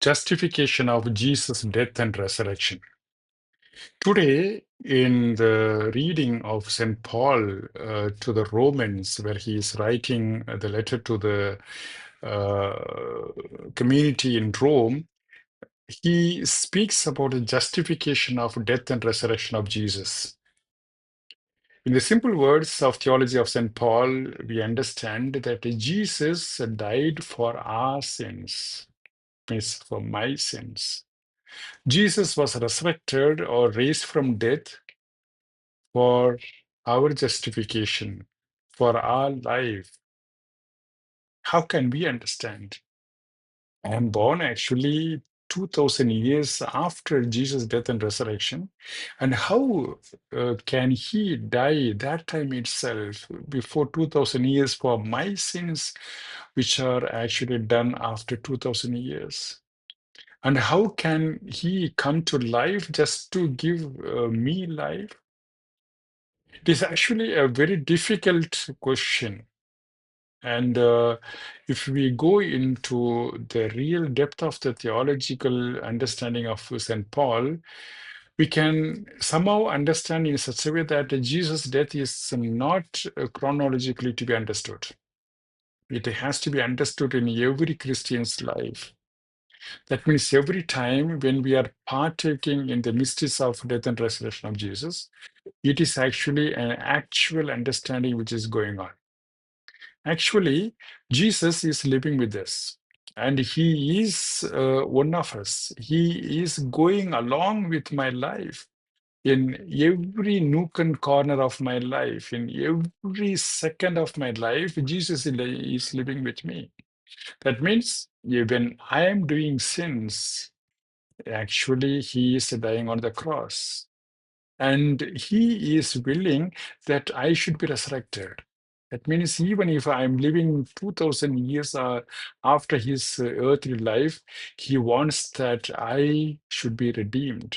Justification of Jesus' death and resurrection. Today, in the reading of St. Paul to the Romans, where he is writing the letter to the community in Rome, he speaks about the justification of death and resurrection of Jesus. In the simple words of theology of St. Paul, we understand that Jesus died for our sins, means for my sins. Jesus was resurrected or raised from death for our justification, for our life. How can we understand? I am born actually 2000 years after Jesus' death and resurrection. And how can he die that time itself, before 2000 years, for my sins, which are actually done after 2000 years? And how can he come to life just to give me life? It is actually a very difficult question. And if we go into the real depth of the theological understanding of St. Paul, we can somehow understand in such a way that Jesus' death is not chronologically to be understood. It has to be understood in every Christian's life. That means every time when we are partaking in the mysteries of death and resurrection of Jesus, it is actually an actual understanding which is going on. Actually, Jesus is living with us, and he is one of us. He is going along with my life in every nook and corner of my life, in every second of my life. Jesus is living with me. That means when I am doing sins, actually, he is dying on the cross. And he is willing that I should be resurrected. That means even if I'm living 2000 years after his earthly life, he wants that I should be redeemed.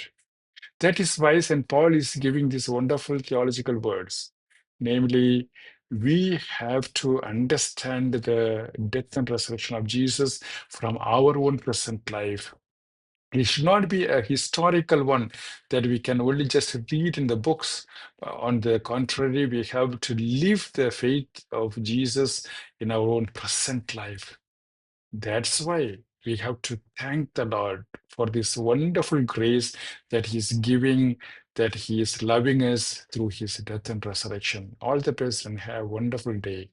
That is why St. Paul is giving these wonderful theological words. Namely, we have to understand the death and resurrection of Jesus from our own present life. It should not be a historical one that we can only just read in the books. On the contrary, we have to live the faith of Jesus in our own present life. That's why we have to thank the Lord for this wonderful grace that He's giving, that He is loving us through His death and resurrection. All the best and have a wonderful day.